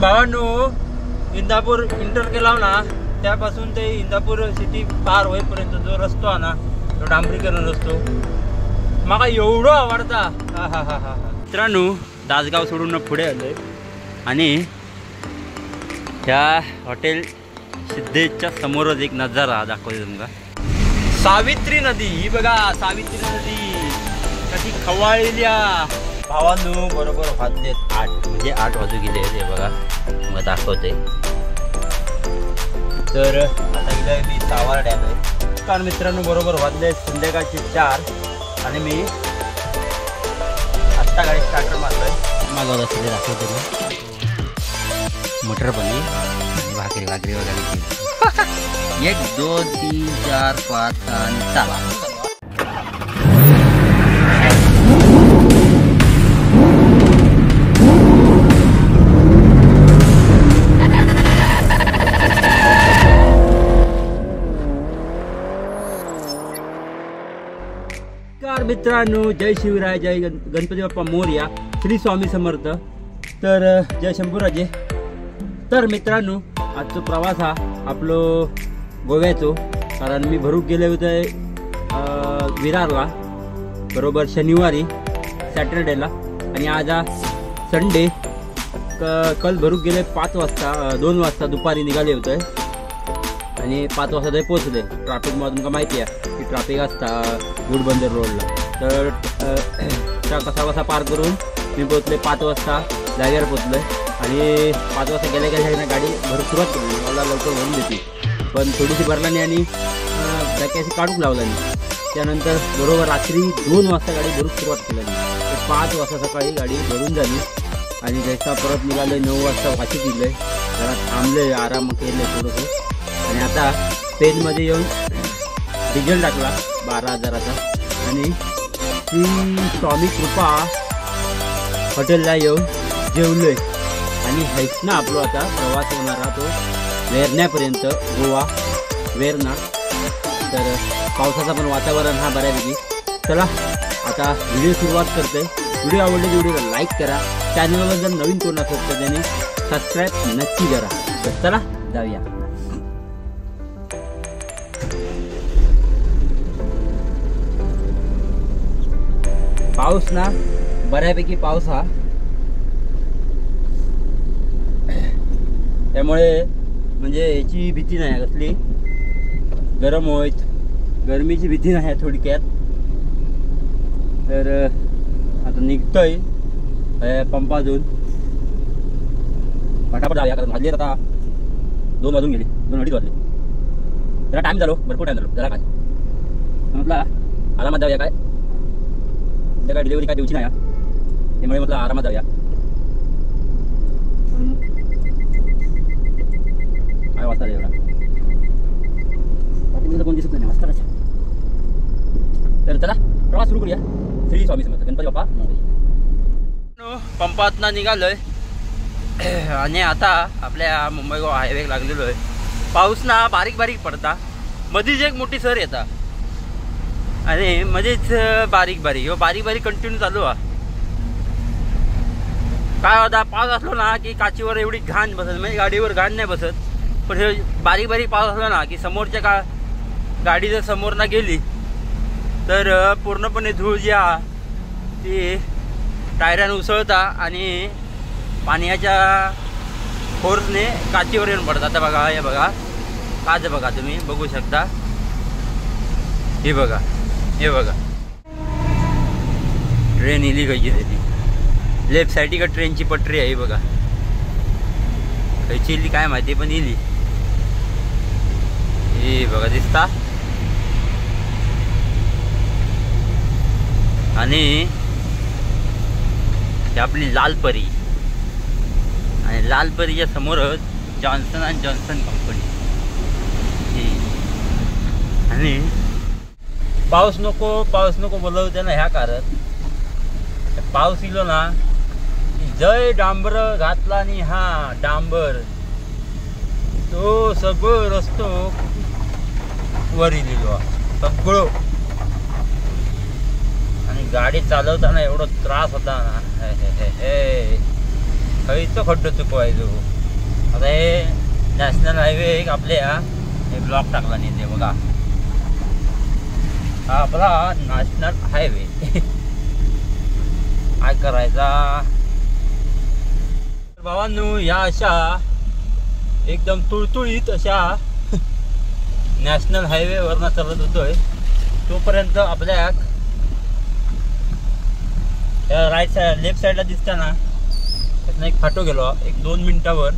भावांनो, इंदापूर इंटर केला ना त्यापासून ते इंदापूर सिटी पार होईपर्यंत जो रस्तो आहे ना तो डांबरीकरण रस्तो मला एवढं आवडता। हा हा हा हा मित्रांनो, दासगाव सोडून पुढे आलोय आणि ह्या हॉटेल सिद्धेशच्या समोरच एक नजारा दाखवते तुमका। सावित्री नदी ही बघा, सावित्री नदी कशी खवाळलेल्या। भावांनो बरोबर वाजलेत 8 म्हणजे 8 वाजू गेले ते बघा, मग दाखवते। तर आता इथे मी सावार डॅम आहे कारण मित्रांनो बरोबर वाजले संध्याकाळचे 4 आणि मी आत्ता गाडी स्टार्टर मारलोय। मागवलं असं दाखवते मी मटर पनीर भाकरी भाकरी वगैरे 1 2 3 4 5 आणि चला। मित्रांनो, जय शिवराय, जय गणपती बाप्पा मोरया, श्री स्वामी समर्थ। तर जय शंभूराजे। तर मित्रांनो, आजचा प्रवास हा आपलो गोव्याचो कारण मी भरूक गेले होते विरारला बरोबर शनिवारी सॅटरडेला आणि आज संडे। कल भरूक गेले 5 वाजता 2 वाजता दुपारी निघाले होते आणि 5 वाजता ते पोचले। ट्रॅफिकमध्ये तुमका माहिती आहे की ट्रॅफिक असता गुडबंदर रोडला। तर कसा कसा पार करून मी पोचले 5 वाजता जागेवर पोचले आणि 5 वाजता गेल्या गेल्या गाडी भरून सुरुवात केली। मला लवकर भरून देते पण थोडीशी भरला नाही आणि अशी काढूक लावला नाही। त्यानंतर बरोबर रात्री 2 वाजता गाडी भरून सुरुवात केली। 5 वाजता सकाळी गाडी भरून झाली आणि जैसा परत निघाले 9 वाजता वाशी दिले, जरा थांबले, आराम केले थोडंसं आणि आता पेनमध्ये येऊन डिझेल टाकला 12,000चा आणि श्री स्वामी कृपा हॉटेलला येऊन जेवलोय आणि हेच ना आपलो आता प्रवास होणारा तो वेरण्यापर्यंत, गोवा वेरणा। तर पावसाचा पण वातावरण हा बऱ्यापैकी। चला आता व्हिडिओ सुरुवात करते। व्हिडिओ आवडले तर व्हिडिओला लाईक करा, चॅनलवर जर नवीन कोण असेल तर त्यांनी सबस्क्राईब नक्की करा। तर चला जाऊया। पाऊस ना बऱ्यापैकी पाऊस हा, त्यामुळे म्हणजे याची भीती नाही कसली गरम होईत, गरमीची भीती नाही थोडक्यात। तर आता निघतोय पंपातून, फटाफट जाऊया कारण वाजले आता 2 वाजून गेले, 2:30 वाजले। जरा टाइम झालो, भरपूर टाइम झालो, जरा काय म्हटलं आरामात जाऊया। काय काय डिलिव्हरी काय देऊची नाही त्यामुळे म्हटलं आरामात जाऊया। काय वाजता एवढा कोण दिसत नाही वाजता। तर चला प्रवास सुरू करूया। श्री स्वामी समर्थ, गणपती बाप्पा मोरया। पंपातनं निघालोय आणि आता आपल्या मुंबई गोवा हायवे लागलेलो आहे। पाऊस ना बारीक बारीक पडता, मधीच एक मोठी सर येता आणि मध्येच बारीक बारीक कंटिन्यू चालू आहे। काय होता पाऊस असलो ना की काचीवर एवढी घाण बसत, म्हणजे गाडीवर घाण नाही बसत, पण हे बारीक पाऊस असला ना की समोरच्या गाडी जर समोर ना गेली तर पूर्णपणे धूळ जी आहे ती टायरानं उसळता आणि पाण्याच्या फोर्सने काचीवर येऊन पडतात। आता बघा, हे बघा काच बघा, तुम्ही बघू शकता, हे बघा, हे बघा ट्रेन इली कशी त्याची लेफ्ट साईड का ट्रेनची पटरी आहे बघा, कशी इली काय माहिती पण इली। हे बघा दिसता आणि ही आपली लालपरी आणि लालपरीच्या समोरच जॉन्सन अँड जॉन्सन कंपनी। आणि पाऊस नको बोलवते ना ह्या कारण पाऊस इलो ना जय डांबर घातला आणि हा डांबर तो सगळं रस्तो वर इलेलो सगळं आणि गाडी चालवताना एवढा त्रास होता ना, खयचो खड्डो चुकवायचो. आता हे नॅशनल हायवे एक आपल्या हे ब्लॉक टाकला नाही ते बघा, हा आपला नॅशनल हायवे. काय करायचा भावांनो, या अशा एकदम तुळतुळीत अशा नॅशनल हायवेवरनं चालत होतोय. तोपर्यंत आपल्या राईट साईड लेफ्ट साईडला दिसताना त्यातनं एक फाटो गेलो. एक 2 मिनिटावर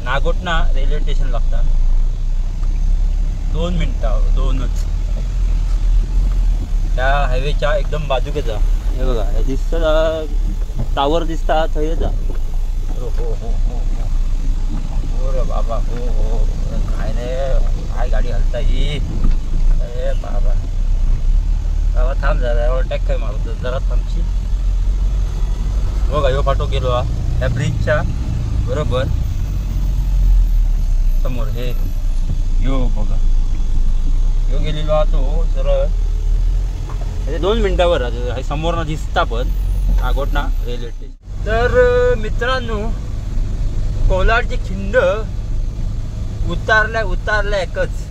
नागोटना रेल्वे स्टेशन लागता. 2 मिनिटावर 2च. त्या हायवेच्या एकदम बाजूकेचा हे बघा, हे दिसतं टावर दिसता थंय जा. हो हो हो हो हो रे बाबा, हो हो काय रे, काय गाडी हलता ही. अरे बाबा बाबा थांब जरा, ओव्हरटेक काय मारतो जरा, थांबशी. बघा ह्यो फाटो गेलो हा त्या ब्रिजच्या बरोबर समोर. हे यो बघा, यो गेलेलो हा तो सरळ 2 मिनिटावर समोरनं दिसता पण नागोटना रेल्वे स्टेशन. तर मित्रांनो, कोलाडची खिंड उतारल्या एकच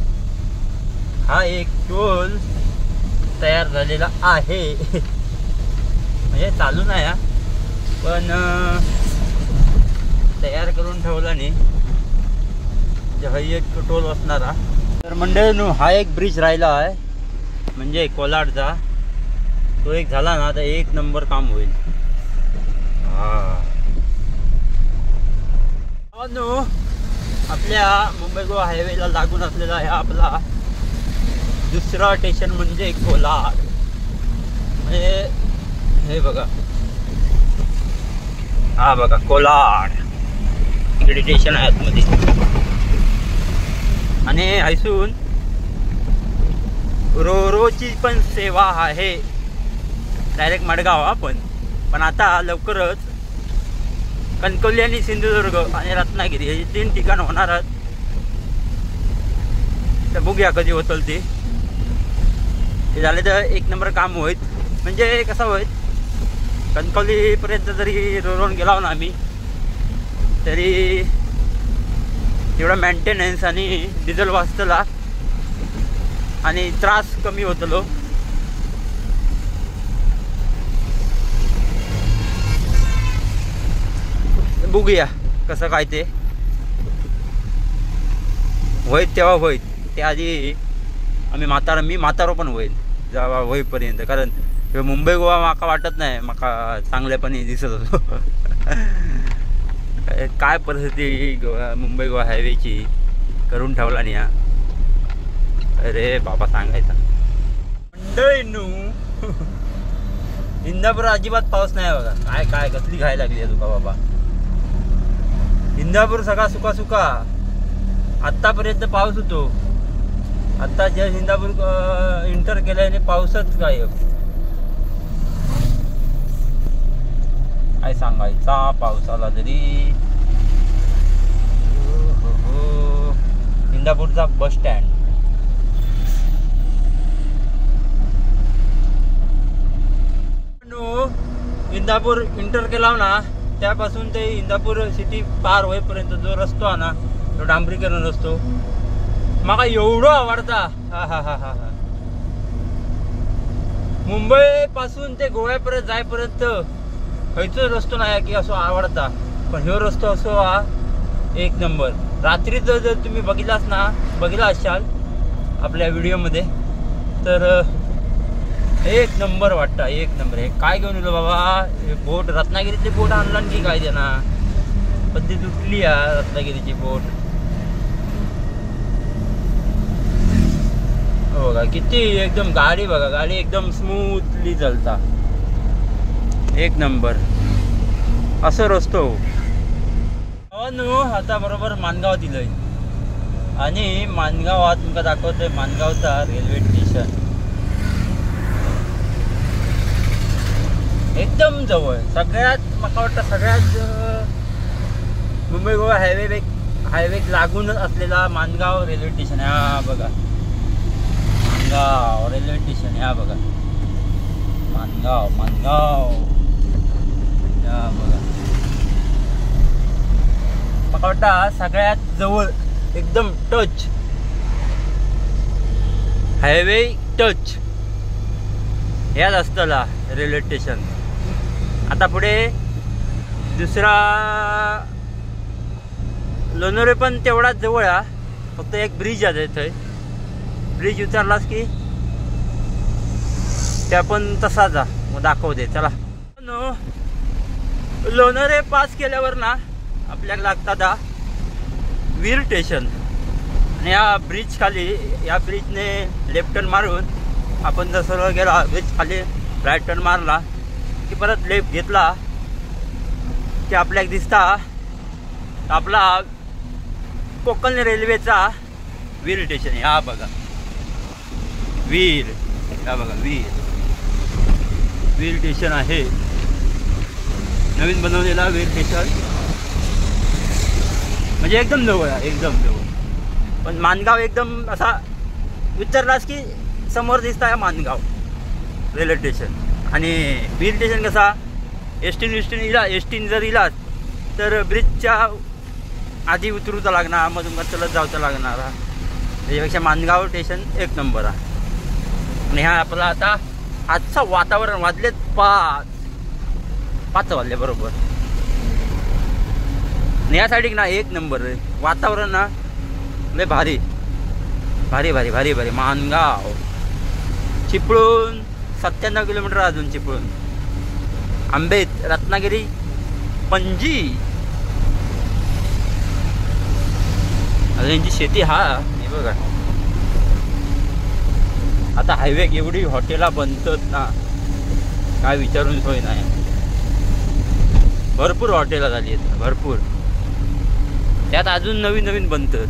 हा एक टोल तयार झालेला आहे. म्हणजे चालू नाही हा, पण तयार करून ठेवला नाही. हा एक टोल असणारा. तर मंडळींनो, हा एक ब्रिज राहिला आहे म्हणजे कोलाडचा. तो एक झाला ना तर 1 नंबर काम होईल. आपल्या मुंबई गोवा हायवेला लागून असलेला हा आपला दुसरा स्टेशन म्हणजे कोलाड. म्हणजे हे बघा, हा बघा कोलाड इकडे स्टेशन आहे आतमध्ये. आणि ऐसून रोची पण सेवा आहे डायरेक्ट मडगाव. पण आता लवकरच कणकवली आणि सिंधुदुर्ग आणि रत्नागिरी हे 3 ठिकाण होणार आहेत. तर बघूया कधी होतं ते झाले तर 1 नंबर काम होईल. म्हणजे कसं होईल, कणकवलीपर्यंत जरी रोडून गेला ना आम्ही तरी तेवढा मेंटेनन्स आणि डिझेल वाचतला आणि त्रास कमी होतलो. बघूया कसं काय ते होईल तेव्हा होईल. त्याआधी मी म्हातारो पण होईल जेव्हा होईपर्यंत. कारण मुंबई गोवा माका वाटत नाही, माका चांगल्यापणे दिसत होतो. काय परिस्थिती मुंबई गोवा हायवेची करून ठेवला नाही हा. अरे बाबा सांगायचा मंडळींनो, इंदापूर अजिबात पाऊस नाही बघा. काय काय कसली घाय लागली आहे तुका बाबा. इंदापूर सगळा सुका आत्तापर्यंत पाऊस होतो. आता जे इंदापूर इंटर केल्याने पाऊसच गायब. काय सांगायचा पाऊस आला तरी. इंदापूरचा बस स्टँड इंदापूर इंटर केला ना त्यापासून ते इंदापूर सिटी पार होईपर्यंत जो रस्तो आहे ना तो डांबरीकरण रस्तो मला एवढं आवडता. हा हा हा हा हा. मुंबई पासून ते गोव्यापर्यंत जायपर्यंत खयचो रस्तो नाही की असो आवडता. पण ह्यो रस्तो असो हा 1 नंबर. रात्री जर तुम्ही बघितला असाल आपल्या व्हिडिओमध्ये तर 1 नंबर वाटतं. 1 नंबर. हे काय घेऊन येलो बाबा, बोट रत्नागिरीची बोट आणला की काय देना, पण ती तुटली या रत्नागिरीची बोट. बघा किती एकदम गाडी बघा, गाडी एकदम स्मूथली चालता. 1 नंबर असं रस्तो. आता बरोबर माणगावात दिलंय आणि माणगावात तुमका दाखवतोय माणगावचा रेल्वे स्टेशन. एकदम जवळ, सगळ्यात मला वाटतं सगळ्यात मुंबई गोवा हायवे लागूनच असलेला माणगाव रेल्वे स्टेशन. हा बघा माणगाव रेल्वे स्टेशन. हा बघा माणगाव या बघा मला वाटतं सगळ्यात जवळ एकदम टच हायवे टच ह्याच असतला रेल्वे स्टेशन. आता पुढे दुसरा लोणारे पण तेवढाच जवळ आहे, फक्त एक ब्रिज आहे थंय. ब्रिज उतरलास की त्या पण तसाच मग दाखवते. चला लोणारे पास केल्यावर ना आपल्याला लागतात वीर स्टेशन. आणि या ब्रिज खाली, या ब्रिजने लेफ्ट टर्न मारून आपण जसं गेला ब्रिज खाली राईट टर्न मारला की परत लेफ्ट घेतला की आपल्याला दिसता आपला कोकण रेल्वेचा वीर स्टेशन. हा बघा वीर, हा बघा वीर स्टेशन आहे, नवीन बनवलेला वीर स्टेशन. म्हणजे एकदम जवळ आहे, एकदम जवळ. पण माणगाव एकदम असा विचारलास की समोर दिसता आहे माणगाव रेल्वे स्टेशन. आणि वीर स्टेशन कसा एसटीन जर इलात तर ब्रिजच्या आधी उतरूचा लागणार, मधून चलत जाऊचा लागणार. त्याच्यापेक्षा माणगाव स्टेशन एक नंबर आहे. आणि ह्या आपला आता आजचं वातावरण वाजलेत 5 वाजले बरोबर. आणि यासाठी ना एक नंबर आहे वातावरण ना, लय भारी भारी भारी भारी भारी. माणगाव चिपळूण 97 किलोमीटर अजून चिपळूण, आंबेत, रत्नागिरी, पणजी. अजून यांची शेती हा हे बघा. आता हायवे एवढी हॉटेला बनतात ना काय विचारून सोय नाही. भरपूर हॉटेला झाली आहेत, भरपूर. त्यात अजून नवीन नवीन बनतात.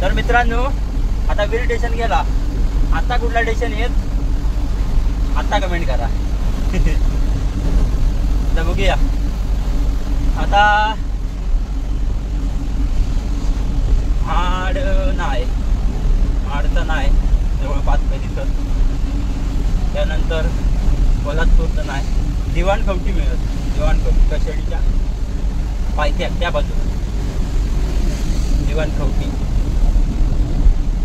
तर मित्रांनो आता वीर स्टेशन गेला, आता कुठला स्टेशन येत आता कमेंट करा. आता बघूया. आता आड नाही, आडचं नाही जवळपास काही दिसत. त्यानंतर कोल्हापूरचं नाही, दिवाणखवटी मिळत, दिवाणखवटी कशाडीच्या पायथ्या त्या बाजूला दिवाणखवटी.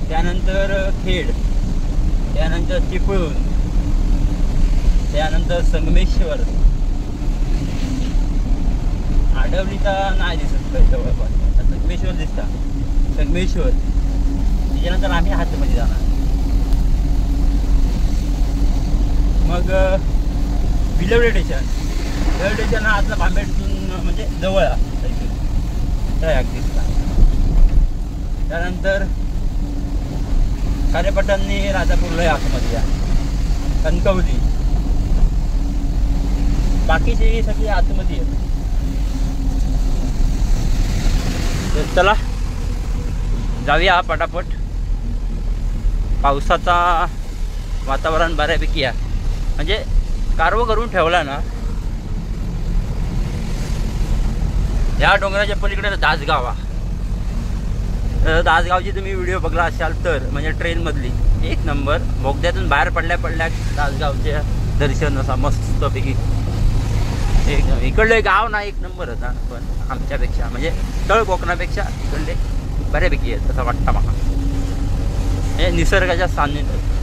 त्यानंतर खेड, त्यानंतर चिपळूण, त्यानंतर संगमेश्वर. आडवलीचा नाही दिसत काही जवळपास, संगमेश्वर दिसता, संगमेश्वर. त्याच्यानंतर आम्ही हातमध्ये जाणार. मग विलवडे स्टेशन, विलवडे स्टेशन हा आतला बांबेडून म्हणजे जवळ आहे दिसता. त्यानंतर खारेपटणनी राजापूरला आतमध्ये आहे, कणकवली. बाकीची सगळी आतमध्ये आहेत. चला जाऊया पटापट. पावसाचा वातावरण बऱ्यापैकी आहे, म्हणजे कारवा करून ठेवला ना. या डोंगराच्या पलीकडे दासगाव आहे. दासगावची तुम्ही व्हिडिओ बघला असाल तर, म्हणजे ट्रेनमधली एक नंबर. बोगद्यातून बाहेर पडल्या दासगावचे दर्शन असा मस्तपैकी एक. इकडले गाव ना एक नंबर होता, पण आमच्यापेक्षा म्हणजे तळ कोकणापेक्षा इकडले बऱ्यापैकी आहे तसं वाटतं मला. हे निसर्गाच्या सान्निध्यात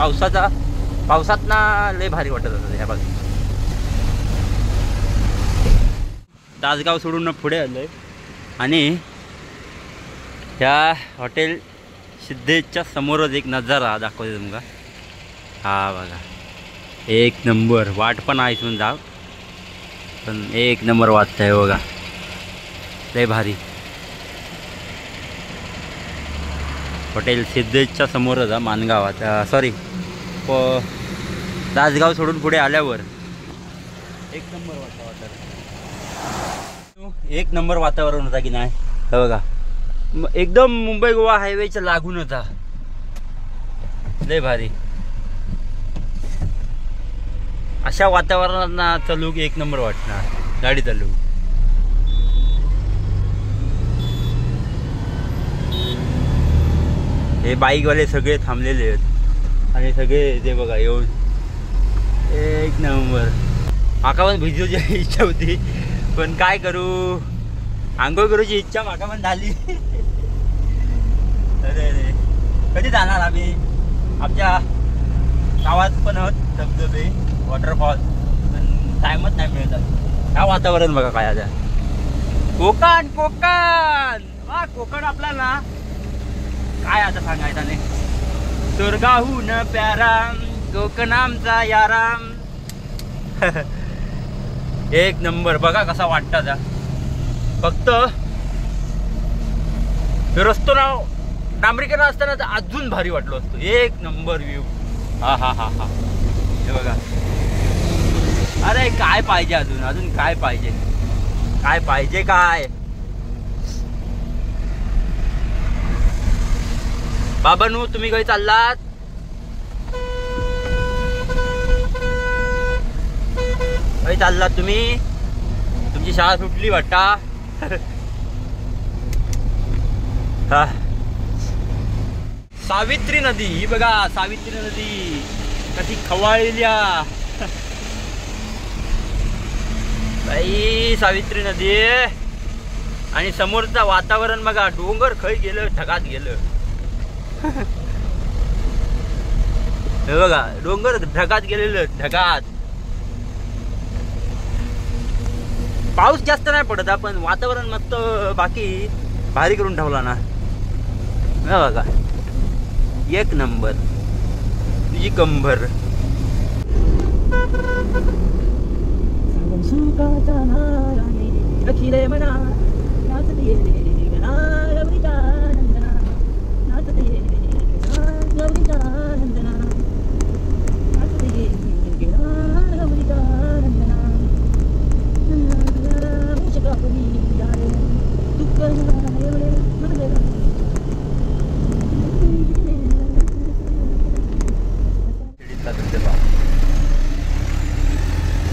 पावसात ना लय भारी वाटत होतं ह्या बाजू. दासगाव सोडून पुढे आलोय आणि ह्या हॉटेल सिद्धेशच्या समोरच एक नजारा दाखवते तुमका. हा बघा एक नंबर. वाट पण आहे इथून जाव, पण एक नंबर वाटतंय बघा, लय भारी. हॉटेल सिद्धेशच्या समोरच आहे माणगावात, सॉरी दासगाव सोडून पुढे आल्यावर एक नंबर वातावरण. एक नंबर वातावरण होता की नाही. हे बघा एकदम मुंबई गोवा हायवेच्या लागून होता, लय भारी. अशा वातावरणात ना चालू की एक नंबर वाटणार गाडी चालू. हे बाईकवाले सगळे थांबलेले आहेत आणि सगळे ते बघा येऊन एक नंबर. माका पण भिजूची इच्छा होती, पण काय करू, आंघोळ करूची इच्छा माका पण झाली. अरे अरे कधी जाणार आम्ही? आमच्या गावात पण आहोत धबधबे, वॉटरफॉल, पण टाइमच नाही मिळत. हा वातावरण बघा काय आता. कोकण कोकण वा कोकण आपल्याला काय आता सांगायचं नाही. स्वर्गाहून प्याराम कोकण आमचा याराम. एक नंबर बघा कसा वाटतं. फक्त रस्तो ना डांबरीकरण असताना तर अजून भारी वाटलो असतो. एक नंबर व्ह्यू. हा हा हा हा हे बघा. अरे काय पाहिजे अजून, अजून काय पाहिजे, काय पाहिजे काय. बाबांनो तुम्ही काही चाललात? काही चाललात तुम्ही? तुमची शाळा सुटली वाटता. हा सावित्री नदी ही बघा. सावित्री नदी कशी खवाळलेल्या. बाई सावित्री नदी. आणि समोरचं वातावरण बघा. डोंगर खय गेलं, ढगात गेलं. हे बघा डोंगर ढगात गेलेलं, ढगात. पाऊस जास्त नाही पडत, पण वातावरण मस्त बाकी भारी करून ठेवला ना. हे बघा एक नंबर. तुझी कंबर.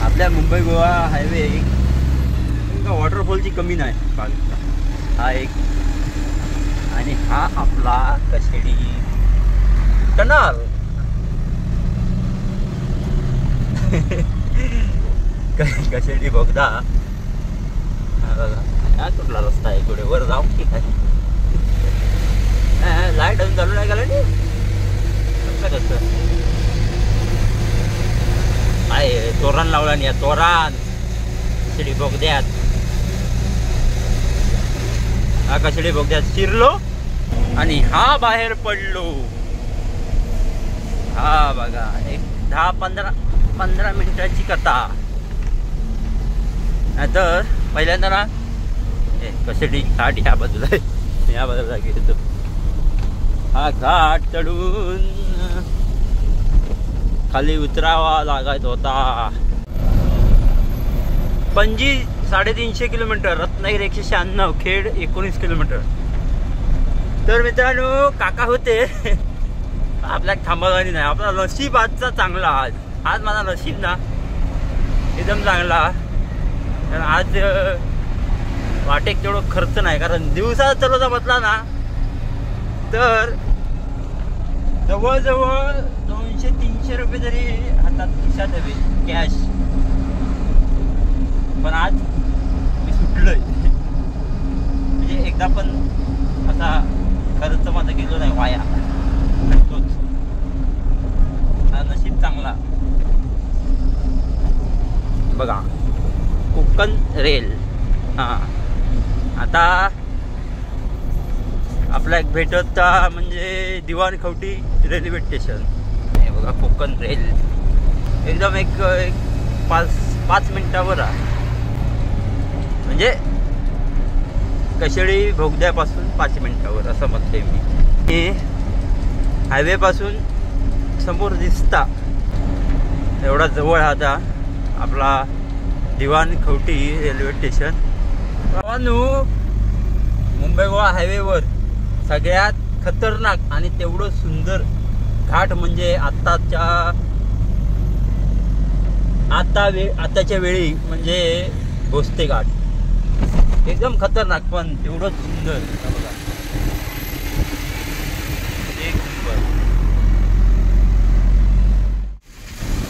आपल्या मुंबई गोवा हायवे वॉटरफॉलची कमी नाही बाजूला. हा एक. आणि हा आपला कशेडी कनाल. कशेडी बोगदा. हा बघा हा कुठला रस्ता आहे. कुठे वर जाऊ की काय? लाईट अजून चालू नाही गेला कसं कसं आहे. तोरण लावला नाही. तोरण कशेडी बोगद्यात. हा कशेडी बोगद्यात शिरलो आणि हा बाहेर पडलो. हा बघा एक 10-15 मिनिटाची कथा. नाहीतर पहिल्यांदा ना कशेडी घाट ह्या बाजूला आहे, या बाजूला गेलो. हा घाट चढून खाली उतरावा लागायचा होता. Panaji 350 kilometre, Ratnagiri 196, Khed 19 kilometre. तर मित्रांनो काका होते. आपल्या थांबवणी नाही. आपला नशीब आजचा चांगला. आज माझा नशीब ना एकदम चांगला. कारण आज वाटेक तेवढं खर्च नाही. कारण दिवसा चालवता बसला ना तर जवळजवळ 200-300 रुपये तरी हातात खिशात हवे कॅश. पण आज मी सुटलोय. म्हणजे एकदा पण असा खर्च माझा गेलो नाही वाया. तोच नशीब चांगला. बघा कोकण रेल. हा आता आपला एक भेटत म्हणजे दिवाणखवटी रेल्वे स्टेशन. हे बघा कोकण रेल एकदम एक 5 मिनिटावर आहे. म्हणजे कशेडी बोगद्यापासून 5 मिनिटावर असं म्हणते मी. हे हायवे पासून समोर दिसता एवढा जवळ आता आपला दिवाणखवटी रेल्वे स्टेशन. मुंबई गोवा हायवेवर सगळ्यात खतरनाक आणि तेवढं सुंदर घाट म्हणजे आताच्या वेळी म्हणजे भोसले घाट. एकदम खतरनाक पण तेवढंच सुंदर. बघा एक नंबर.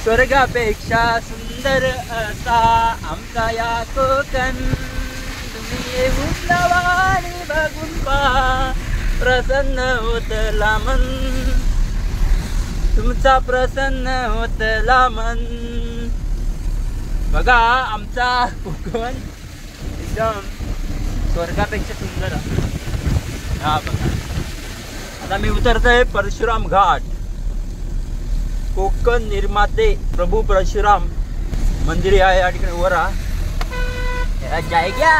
स्वर्गापेक्षा सुंदर सुंदर असा आमचा या कोकण, तुम्ही येऊन जावा आणि बघून पहा, प्रसन्न होतला मन, तुमचा प्रसन्न होतला मन. बघा आमचा कोकण एकदम स्वर्गापेक्षा सुंदर आहे. हा बघा, आता मी उतरतोय परशुराम घाट. कोकण निर्माते प्रभू परशुराम मंदिर आहे या ठिकाणी वर जायग्या.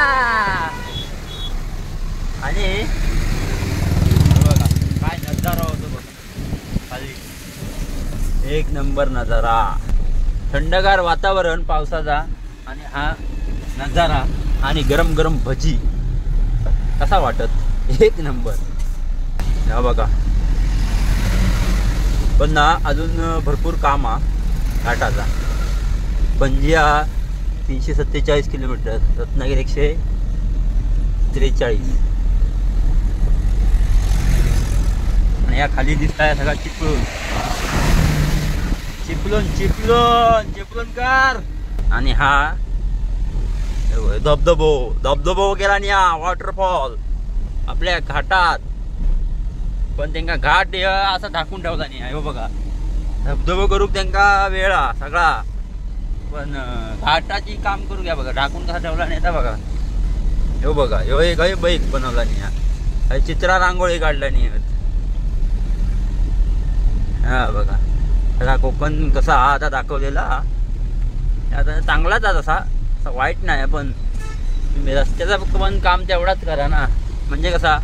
आणि बघा काय नजारा होतो बघ खाली, एक नंबर नजारा, थंडगार वातावरण पावसाचा आणि हा नजारा आणि गरम गरम भजी. कसा वाटत, एक नंबर. हा बघा, पण ना अजून भरपूर काम आहे घाटाचा. पणजी 347 किलोमीटर, रत्नागिरी 143. आणि या खाली दिसत आहे सगळा चिपळूण चिपळूण चिपळूण चिपळूणकर. आणि हा धबधबो धबधबो गेला आणि हा वॉटरफॉल आपल्या घाटात. पण त्यांना घाट असा ढाकून ठेवला नाही. हो बघा, धबधबो करूक त्यांना वेळा सगळा, पण घाटाची काम करू घ्या बघा, ढाकून कसा ठेवला नाही. आता बघा, हो बघा, ह्यो एक बैक बनवला नाही, चित्रा रांगोळी काढला नाही. हा बघा, सगळा कोकण कसा आता दाखवलेला. आता चांगलाच आहे, तसा वाईट नाही, पण तुम्ही रस्त्याचा फक्त पण काम तेवढाच करा ना. म्हणजे कसा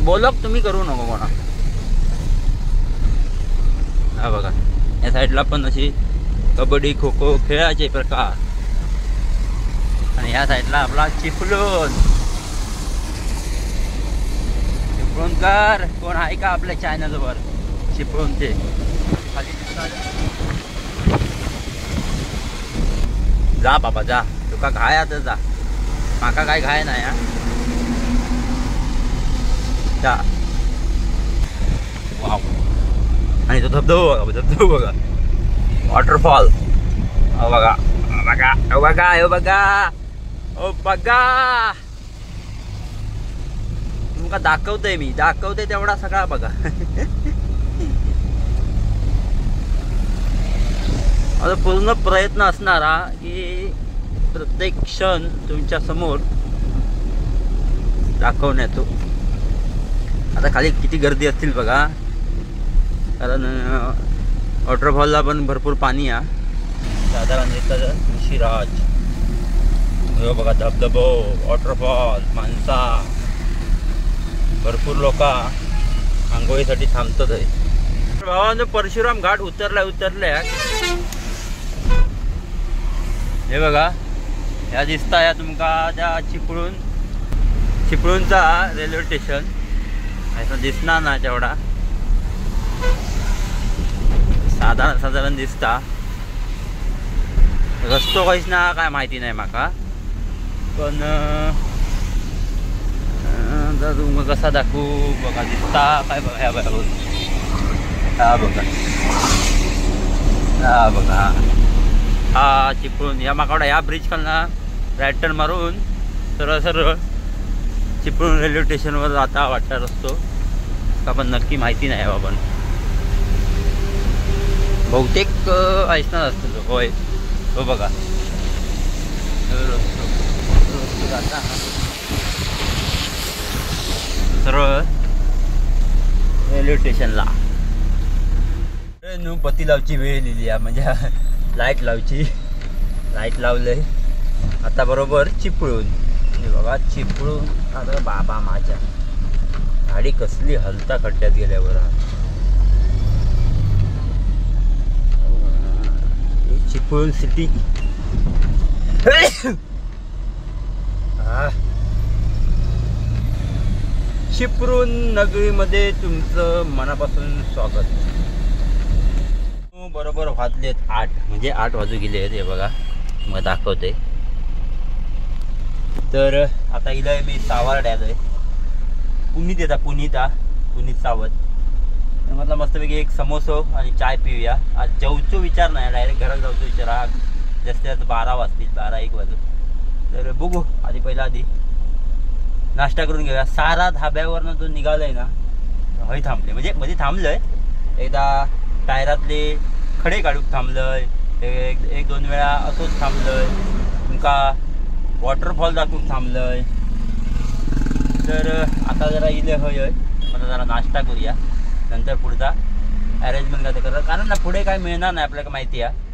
बोलक तुम्ही करू नको कोणा. हा बघा, या साईडला पण अशी कबड्डी खो खो खेळाचे प्रकार. आणि या साईडला आपला चिपळूण. चिपळूणकर कोण आहे का आपल्या चॅनलवर? चिपळूणचे खाली जा बाबा जा, तुका घाय आता जा, माका काय घाय नाही हा. जा. वाव. आणि तो धबधबा बघा, धबधबा बघा, वॉटरफॉल. बघा बघा बघा बघा बघा, तुमका दाखवतोय मी, दाखवते तेवढा सगळा बघा. आता पूर्ण प्रयत्न असणारा की प्रत्येक क्षण तुमच्या समोर दाखवण्याचो. आता खाली किती गर्दी असतील बघा, कारण वॉटरफॉलला पण भरपूर पाणी आहे. साधारण ऋषीराज. हो बघा, धबधबो, वॉटरफॉल, माणसा, भरपूर लोक आंघोळीसाठी थांबतात आहे. भावांनो, परशुराम घाट उतरल्या. हे बघा, या दिसता या तुमका त्या चिपळूणचा रेल्वे स्टेशन असं दिसणार ना तेवढा, साधारण दिसता. रस्तो काहीच ना काय माहिती नाही माका, पण तुमका कसा दाखवू बघा, दिसता काय बघा. ह्या बघा, हा बघा, हा बघा, हा चिपळूण. या माकावडा या ब्रिज खालना राईट टर्न मारून सरळ चिपळूण रेल्वे स्टेशनवर जाता वाटत असतो का, पण नक्की माहिती नाही बाबा. बहुतेक ऐकणार असतील होय. हो बघा, जाता सरळ रेल्वे स्टेशनला. पती लावची वेळ लिहिली आहे, म्हणजे लाईट लावलंय. आता बरोबर चिपळूण. बघा चिपळूण. आता बाबा माझ्या गाडी कसली हलता खड्ड्यात गेल्यावर. चिपळूण सिटी. चिपळूण नगरीमध्ये तुमचं मनापासून स्वागत. बरोबर वाजलेत 8, म्हणजे 8 वाजू गेले आहेत. हे बघा, मग दाखवते. तर आता इला मी सावर्ड्यात आहे. पुनीत सावत. म्हटलं मस्तपैकी एक समोसो आणि चाय पिऊया. आज जेवचो विचार नाही, डायरेक्ट घरात जाऊचो विचार. हा जास्त जास्त 12 वाजतील, 12-1 वाजून. तर बघू आधी नाश्ता करून घेऊया. सारा धाब्यावरनं जो निघालाय ना हय थांबले, म्हणजे मध्ये थांबलंय एकदा, टायरातले खडे काढूक थांबलंय, एक दोन वेळा असंच थांबलंय, तुमका वॉटरफॉल दाखवून थांबलंय. तर आता जरा इले हय मला जरा नाश्ता करूया, नंतर पुढचा अरेंजमेंट काय करा, कारण ना पुढे काय मिळणार नाही आपल्याला माहिती आहे.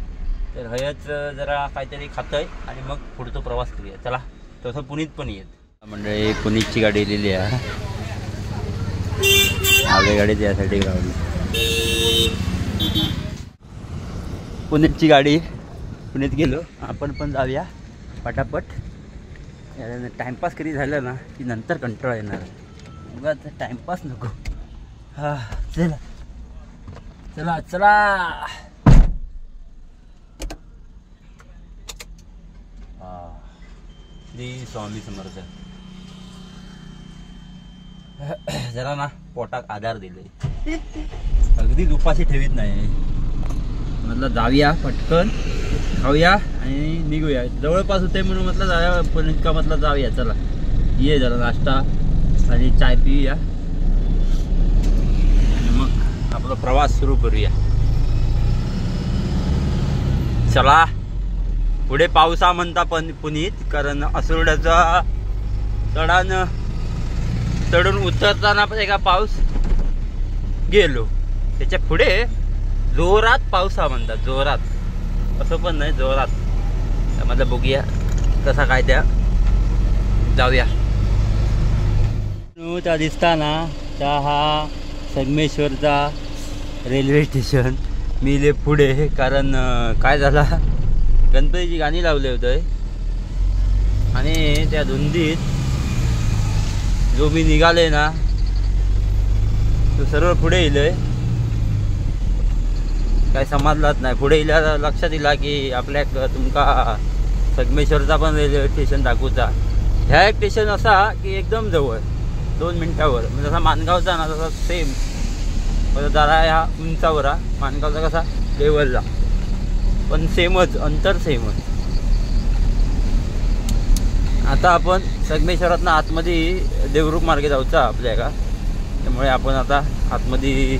तर हयच जरा काहीतरी खातोय आणि मग पुढचा प्रवास करूया. चला, तसं पुणेत पण येत मंडळी. पुणेची गाडी लिहिली आहे, आवे गाडी त्यासाठी गावली. पुणेची गाडी, पुण्यात गेलो आपण पण जाऊया पटापट. टाइमपास कधी झालं ना की नंतर कंटाळा येणार, उगाच टाइमपास नको. हा चला चला चला. श्री स्वामी समर्थ. जरा ना पोटाक आधार दिले, अगदी उपाशी ठेवीत नाही. म्हटलं जाऊया पटकन, खाऊया आणि निघूया. जवळपास होते म्हणून म्हटलं जाऊया, पण इतका म्हटलं जाऊया. चला ये जरा नाश्ता आणि चाय पिऊया आणि मग आपला प्रवास सुरू करूया. चला. पुढे पावसा म्हणता पण पुनीत, कारण असुरड्याचा चढून उतरताना पण एका पाऊस गेलो, त्याच्या पुढे जोरात पावसा म्हणतात. जोरात असं पण नाही, जोरात. त्यामधलं बघूया कसा काय त्या. जाऊया. त्या दिसताना त्या हा संगमेश्वरचा रेल्वे स्टेशन. मी इले पुढे, कारण काय झाला, गणपतीची गाणी लावले होते आणि त्या धुंदीत जो मी निघाले ना तो सर्व पुढे येलोय. काय समजलाच नाही. पुढे इल्या लक्षात येईल की आपल्या तुमका संगमेश्वरचा पण रेल्वे स्टेशन दाखवता. ह्या एक स्टेशन असा की एकदम जवळ 2 मिनिटावर, म्हणजे जसा माणगावचा ना तसा सेम, पण जरा ह्या उंचावर. माणगावचा कसा लेवलला, पण सेमच, अंतर सेमच. आता आपण संगमेश्वरातनं आतमध्ये देवरुख मार्गे जाऊचा आपल्या का, त्यामुळे आपण आता आतमध्ये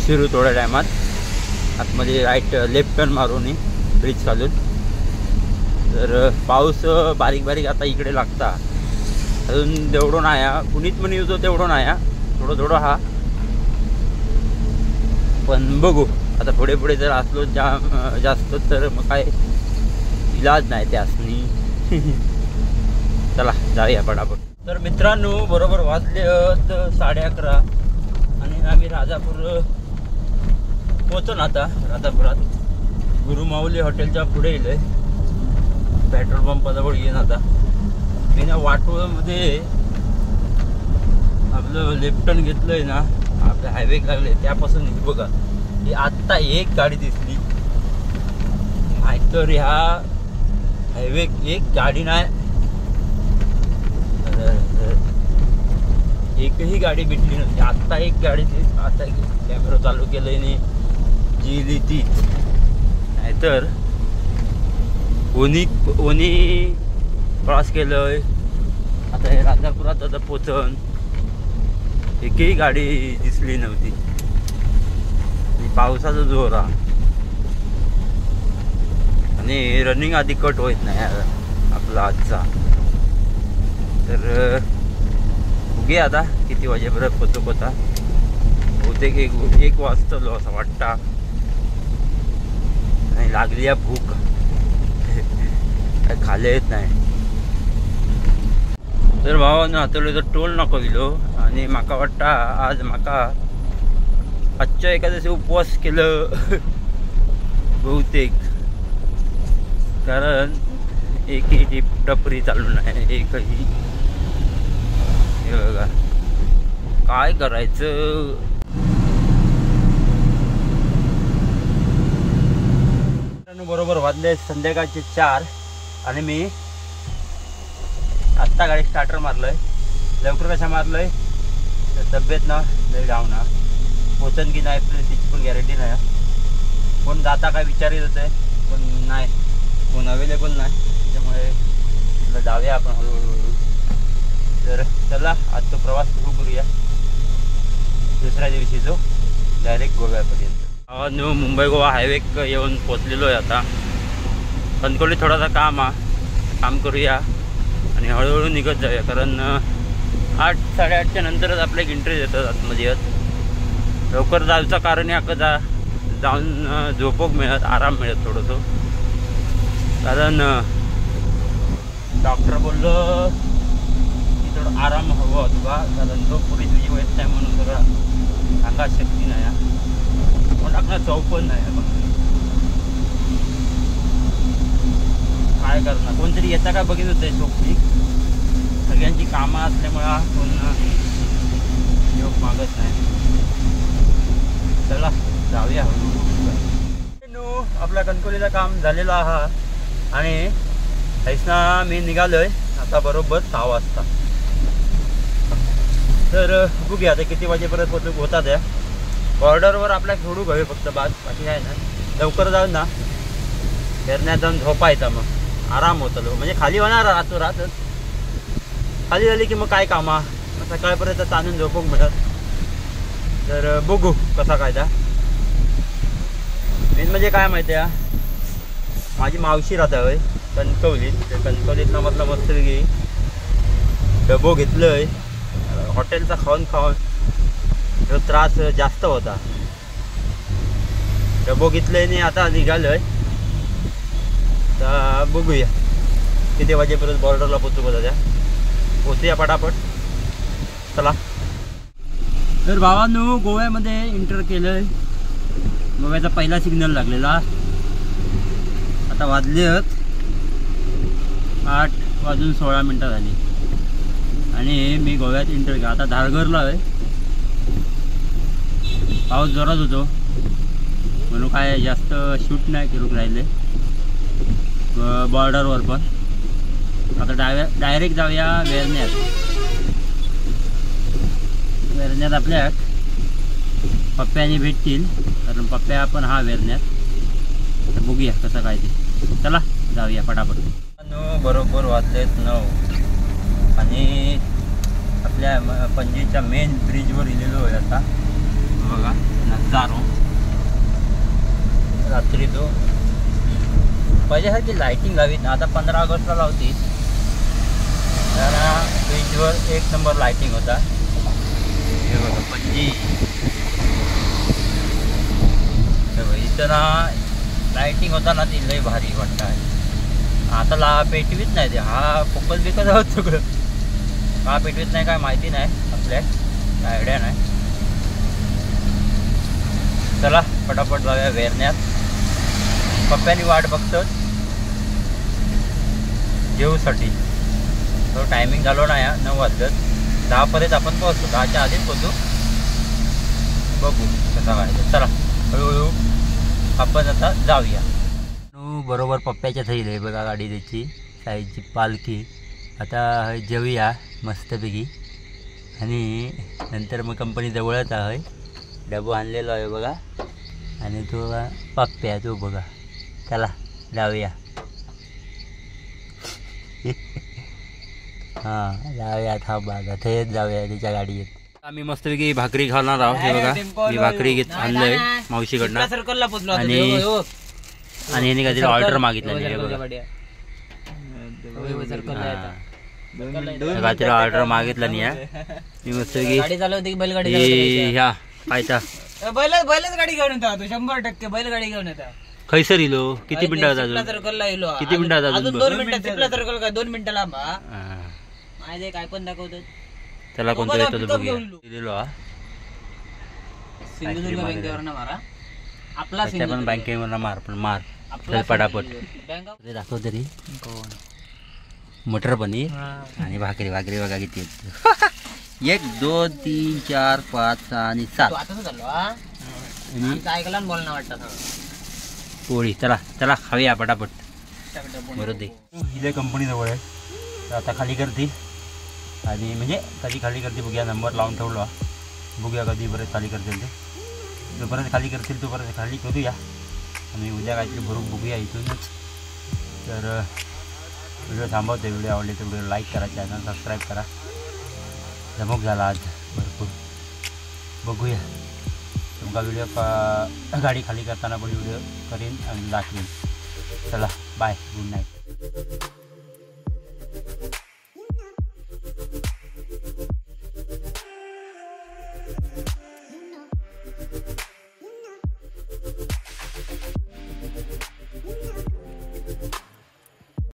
शिरू. थोड्या टायमात आतमध्ये लेफ्ट टर्न मारून ब्रिज खालून. तर पाऊस बारीक बारीक आता इकडे लागता, अजून तेवढं नाही. पुणेत पण येतो तेवढं नाही, थोडं थोडं हा. पण बघू आता पुढे पुढे जर असलो जास्त तर मग काय इलाज नाही त्यासनी. चला जाऊया पटापट. तर मित्रांनो, बरोबर वाजले 11:30 आणि आम्ही राजापूर पोहोचून आता. राजापुरात गुरुमाऊली हॉटेलच्या पुढे येलोय. पेट्रोल पंपाजवळ येईन आता. मी ना वाटोळमध्ये आपलं लेफ्ट टर्न घेतलंय ना, आपल्या हायवे लागले त्यापासून बघा, ही आत्ता एक गाडी दिसली, नाहीतर ह्या हायवे एक गाडी नाही, एकही गाडी भेटली नव्हती. आत्ता एक गाडी, आता कॅमेरा चालू केलंय नी जी ती, नाहीतर ओनी क्रॉस केलंय. आता हे राजापुरात आता पोचन, एकही गाडी दिसली नव्हती. पावसाचा जोर आणि रनिंग आधी कट होत नाही आपला आजचा. तर बघूया आता किती वाजेपर्यंत पोचता. बहुतेक एक वाजतलो असं वाटता. आणि लागली आहे भूक, काय खाले येत नाही. तर भावानं हातवलं तर टोल नको गेलो. आणि माका वाटता आज माका आजच्या एखाद्याचे उपवास केलं बहुतेक, कारण एकही टपरी चालू नाही, एकही. हे बघा काय करायचं. बरोबर वाजले संध्याकाळचे 4 आणि मी आत्ता गाडी स्टार्टर मारलोय. लवकर कशा मारलोय, तर तब्येत ना लई डाऊन ना पोचन की नाही त्याची पण गॅरंटी नाही. कोण जाता काय विचार येत होते पण नाही, कोण अवेलेबल नाही, त्याच्यामुळे तुला जाऊया आपण हळूहळू. तर चला आजचा प्रवास सुरू करूया. दुसऱ्या दिवशी जो डायरेक्ट गोव्यापर्यंत. मुंबई गोवा हायवे येऊन पोचलेलो आहे आता. कणकवलीत थोडासा काम करूया आणि हळूहळू निघत जाऊया, कारण 8-8:30च्या नंतरच आपलं एक इंटरेस्ट येतात आतमध्ये येत. लवकर जायचं कारण आहे जाऊन झोपोक मिळत, आराम मिळत थोडंसं. कारण डॉक्टर बोललं की थोडं आराम हवं होता, कारण झोप पुरी तुझी वयच नाही म्हणून थोडं अंगात शक्ती नाही, पण आपला चव पण नाही. काय करणार, कोणतरी येता काय बघित होतं झोपली. सगळ्यांची कामं असल्यामुळं कोण झोप मागत नाही. चला जाऊया हळूहळू. आपल्या कणकवलीचं काम झालेलं आहे आणि ऐसना मी निघालोय आता बरोबर 6 वाजता. तर बघूया आता किती वाजेपर्यंत होतात. या बॉर्डरवर आपल्या सोडू घ्यावे फक्त बाकी काय ना. लवकर जाऊन ना फिरण्यात जाऊन झोपायचा, मग आराम होतं. म्हणजे खाली होणार रातच, खाली झाली की मग काय कामा सकाळपर्यंत ताणून झोपूक मिळत. तर बघू कसा कायदा. मेन म्हणजे काय माहिती आहे, माझी मावशी राहता होय कणकवलीत. कणकवलीत म्हटलं मस्तपैकी डबो घेतलंय. हॉटेलचा खाऊन तो त्रास जास्त होता. डबो घेतलंय नाही आता निघालोय. तर बघूया किती वाजेपर्यंत बॉर्डरला पोचूया पटापट. चला. तर भावांनो गोव्यामध्ये एंटर केलंय. गोव्याचा पहिला सिग्नल लागलेला. आता वाजलेत 8:16 झाली आणि मी गोव्यात एंटर केला. आता धारघरला आहे. पाऊस जोरात होतो म्हणून काय जास्त शूट नाही करून राहिले बॉर्डरवर. पण आता डायरेक्ट जाऊया वेरण्यात. वेरण्यात आपल्या पप्प्याने भेटतील, कारण पप्प्या पण हा वेरण्यात. तर बघूया कसं काय ते. चला जाऊया पटापट. बरोबर वाजलेत 9 आणि आपल्या पणजीच्या मेन ब्रिजवर इलेलो आहे आता. बघा नजारो रात्री तो पहिल्यासारखी लाईटिंग लावीत, आता 15 ऑगस्टला लावतील. तर ब्रिजवर 1 नंबर लाईटिंग होता. हे बघा पणजी इथं ना लाईटिंग होता ना, ती लई भारी वाटतं. आता पेटवीत नाही ते. हा फोकस बिकस आहोत सगळं. का पेटवीत नाही काय माहिती नाही, आपल्या काय आयडिया नाही. चला पटापट जाऊया वेरण्यात. पप्प्यानी वाट बघतो जेवूसाठी. तो टायमिंग झालो ना या 9 वाजत. 10 पर्यंत आपण पोहोचतो. 10च्या आधीच पोहोचू. बघू कसा काय. चला हळूहळू आपण आता जाऊया. बरोबर पप्प्याच्या थैल आहे बघा गाडी त्याची साईजची पालखी. आता जेवूया मस्तपैकी आणि नंतर मग कंपनी जवळच आहे. डबो आणलेलो आहे बघा आणि तो पप्प्या तो बघा. चला जाऊया. हां जाऊया. थांबा थेट जाऊया त्याच्या गाडीत. आम्ही मस्तपैकी भाकरी खाणार आहोत. हे बघा मी भाकरी आणलंय मावशीकडनं आणि यांनी काहीतरी ऑर्डर मागितलं. काहीतरी ऑर्डर मागितलं नाही. मी मस्तपैकी गाडी चालवते बैलगाडी ह्या पायता बैलच गाडी घेऊन येतो. 100% बैलगाडी घेऊन येता. खैसर इलो किती मिनिटात अजून किती मिनिटात अजून 2 मिनिटात. चिपला सर्कल काय 2 मिनिटं लांब. माझे काय पण दाखवतात. त्याला कोणता येतो तो बघूया. सिंधुदुर्ग बँकेवर ना मारा. आपला पण बँकेवर ना मार पण मार पटापट. दाखव तरी मटर पनीर आणि भाकरी. भाकरी बघा किती 1 2 3 4 5 6 आणि 7 ऐकला बोलणं वाटतं पोळी. चला चला खाऊया पटापट. बरोबर दे इथे कंपनी जवळ आहे. तर आता खाली करते आणि म्हणजे कधी खाली करते बघूया. नंबर लावून ठेवला बघूया कधी परत खाली करतील ते, जोपर्यंत खाली करतील तोपर्यंत खाली करूया आणि उद्या काहीतरी भरून बघूया इथूनच. तर व्हिडिओ थांबवतो. व्हिडिओ आवडले तर व्हिडिओ लाईक करा, चॅनल सबस्क्राईब करा. धमक झाला आज भरपूर. बघूया तुमका व्हिडिओ गाडी खाली करताना पण व्हिडिओ करीन आणि दाखवेन. चला बाय, गुड नाईट.